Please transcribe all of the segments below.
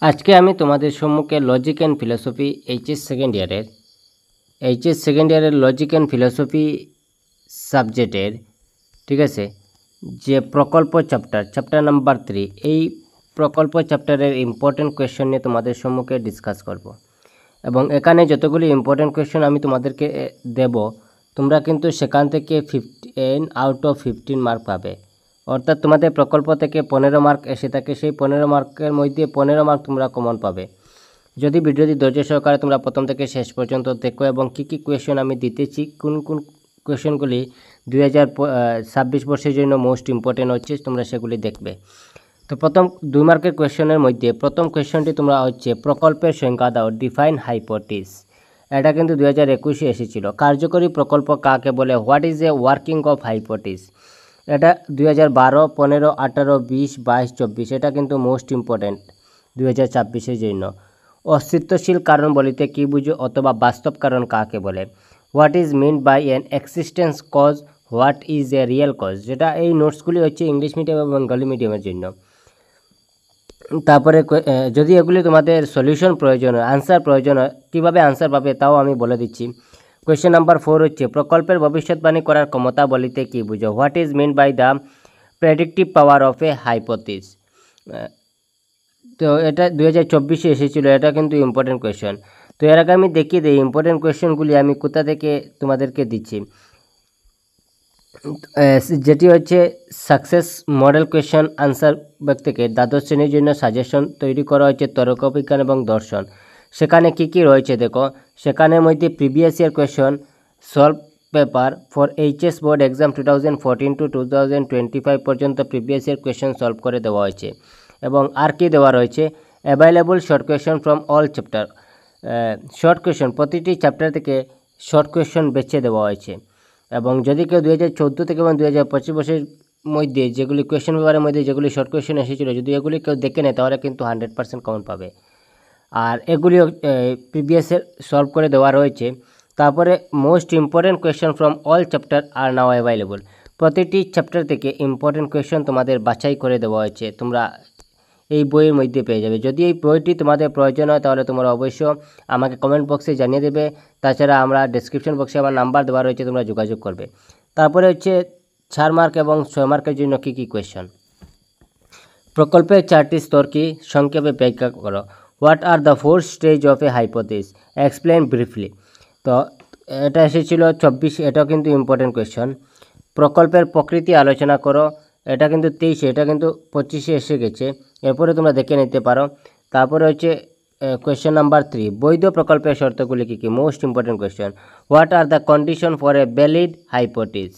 আজকে আমি তোমাদের সম্মুখে logic and philosophy HS second ইয়ারের লজিক অ্যান্ড ফিলসফি সাবজেক্টের ঠিক আছে যে প্রকল্প চ্যাপ্টার নাম্বার 3 এই প্রকল্প চ্যাপ্টারের ইম্পর্টেন্ট কোয়েশ্চন নিয়ে তোমাদের সম্মুখে ডিসকাস করব এবং এখানে যতগুলি ইম্পর্টেন্ট কোয়েশ্চন আমি তোমাদেরকে দেব তোমরা কিন্তু সেখান থেকে 15 আউট অফ 15 মার্ক পাবে। অর্থাৎ তোমাদের প্রকল্প থেকে 15 মার্ক এসে থাকে, সেই 15 মার্কের মধ্যে 15 মার্ক তোমরা কমন পাবে যদি ভিডিওটি ধৈর্য সহকারে তোমরা প্রথম থেকে শেষ পর্যন্ত দেখো এবং কী কী কোয়েশ্চন আমি দিতেছি, কোন কোন কোয়েশ্চনগুলি 2026 বর্ষের জন্য মোস্ট ইম্পর্টেন্ট হচ্ছে তোমরা সেগুলি দেখবে। তো প্রথম 2 মার্কের কোয়েশ্চনের মধ্যে প্রথম কোয়েশ্চনটি তোমরা হচ্ছে প্রকল্পের সংজ্ঞা দাও, ডিফাইন হাইপোথিস। এটা কিন্তু 2021 এসেছিল। কার্যকরী প্রকল্প কাকে বলে, what is a working of hypothesis. এটা 2012, 15, 18, 20, 22, 24 এটা কিন্তু মোস্ট ইম্পর্টেন্ট 2026 জন্য। অস্তিত্বশীল কারণ বলিতে কি বুঝো অথবা বাস্তব কারণ কাকে বলে। What is mean by an existence cause, what is a real cause. যেটা এই নোটসগুলি হচ্ছে ইংলিশ মিডিয়াম এবং বেঙ্গলি মিডিয়ামের জন্য। তারপরে যদি এগুলি তোমাদের সলিউশন প্রয়োজন হয়, আনসার প্রয়োজন হয়, কীভাবে আনসার পাবে তাও আমি বলে দিচ্ছি। কোয়েশ্চেন নাম্বার 4 হচ্ছে প্রকল্পের ভবিষ্যৎবাণী করার ক্ষমতা বলিতে কি বুঝো। What is mean by the predictive power of a hypothesis. তো এটা 2024 এসেছিলো, এটা কিন্তু ইম্পর্টেন্ট কোয়েশ্চেন। তো এর আগে আমি দেখিয়ে দিই ইম্পর্টেন্ট কোয়েশ্চেনগুলি আমি কোথা থেকে তোমাদেরকে দিচ্ছি। যেটি হচ্ছে success model question answer bag থেকে দ্বাদশ শ্রেণীর জন্য সাজেশন তৈরি করা হয়েছে তর্কবিজ্ঞান এবং দর্শন। সেখানে কি কি রয়েছে দেখো, সেখানের মধ্যে previous year question solve paper for HS board exam 2014 to 2025 পর্যন্ত প্রিভিয়াস ইয়ার কোয়েশ্চন সলভ করে দেওয়া হয়েছে। এবং আর কি দেওয়া রয়েছে, available short question from all chapter. Short question প্রতিটি চ্যাপ্টার থেকে শর্ট কোয়েশ্চন বেছে দেওয়া হয়েছে। এবং যদি কেউ 2014 থেকে এবং 2025 বছরের মধ্যে যেগুলি কোয়েশ্চেন পেপারের মধ্যে যেগুলি শর্ট কোয়েশ্চেন এসেছিলো, যদি এগুলি কেউ দেখে নেয় তাহলে কিন্তু 100% কমন পাবে। আর এগুলিও প্রিভিয়াসের সলভ করে দেওয়া রয়েছে। তারপরে most important question from all chapter are now available. প্রতিটি চ্যাপ্টার থেকে ইম্পর্টেন্ট কোয়েশ্চন তোমাদের বাছাই করে দেওয়া হয়েছে, তোমরা এই বইয়ের মধ্যে পেয়ে যাবে। যদি এই বইটি তোমাদের প্রয়োজন হয় তাহলে তোমরা অবশ্যই আমাকে কমেন্ট বক্সে জানিয়ে দেবে। তাছাড়া আমরা ডেসক্রিপশন বক্সে আমার নাম্বার দেওয়া রয়েছে, তোমরা যোগাযোগ করবে। তারপরে হচ্ছে 4 মার্ক এবং 6 মার্কের জন্য কী কী কোয়েশ্চন। প্রকল্পের 4টি স্তর কি, সংক্ষেপে ব্যাখ্যা করো। What are the 4 stage of a hypothesis, explain briefly. তো এটা এসেছিলো 24, এটাও কিন্তু ইম্পর্টেন্ট কোয়েশ্চন। প্রকল্পের প্রকৃতি আলোচনা করো, এটা কিন্তু 23, এটা কিন্তু 25 এসে গেছে, এরপরে তোমরা দেখে নিতে পারো। তারপরে হচ্ছে কোয়েশ্চেন নাম্বার 3, বৈধ প্রকল্পের শর্তগুলি কী কী, most important question. What are the condition for a valid hypothesis.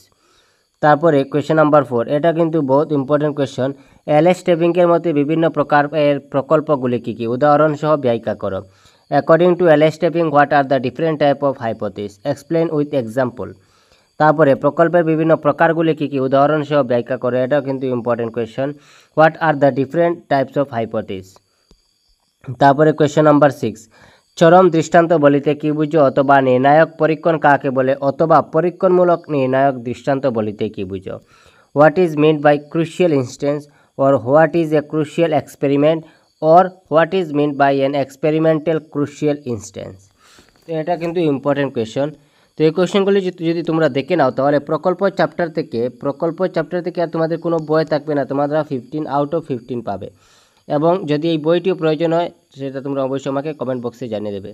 তারপরে কোয়েশ্চেন নাম্বার 4, এটা কিন্তু বহুত ইম্পর্টেন্ট কোয়েশ্চন। এলএস টেবিংয়ের মধ্যে বিভিন্ন প্রকারের প্রকল্পগুলি কী কী, উদাহরণ সহ ব্যাখ্যা করো। According to LS Stebbing what are the different type of hypothesis, explain with example. তারপরে প্রকল্পের বিভিন্ন প্রকারগুলি কী কী, উদাহরণ সহ ব্যাখ্যা করে, এটাও কিন্তু important question. What are the different types of hypothesis. তারপরে কোয়েশ্চেন নাম্বার 6, চরম দৃষ্টান্ত বলিতে কি বুঝো অথবা নির্ণায়ক পরীক্ষণ কাকে বলে অথবা পরীক্ষণমূলক নির্ণায়ক দৃষ্টান্ত বলিতে কি বুঝো। What is meant by crucial instance or what is a crucial experiment or what is meant by an experimental crucial instance। তো এটা কিন্তু ইম্পর্টেন্ট কোয়েশ্চন। তো এই কোয়েশ্চনগুলি যদি তোমরা দেখে নাও তাহলে প্রকল্প চ্যাপ্টার থেকে আর তোমাদের কোনো বই থাকবে না, তোমরা 15 আউট অফ 15 পাবে। এবং যদি এই বইটিও প্রয়োজন হয় সেটা তোমরা অবশ্যই আমাকে কমেন্ট বক্সে জানিয়ে দেবে।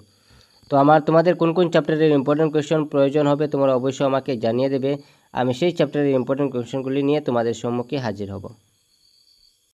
তো তোমাদের কোন কোন চ্যাপ্টারের ইম্পর্টেন্ট কোয়েশ্চন প্রয়োজন হবে তোমরা অবশ্যই আমাকে জানিয়ে দেবে, আমি সেই চ্যাপ্টারের ইম্পর্টেন্ট কোয়েশ্চনগুলি নিয়ে তোমাদের সম্মুখে হাজির হব।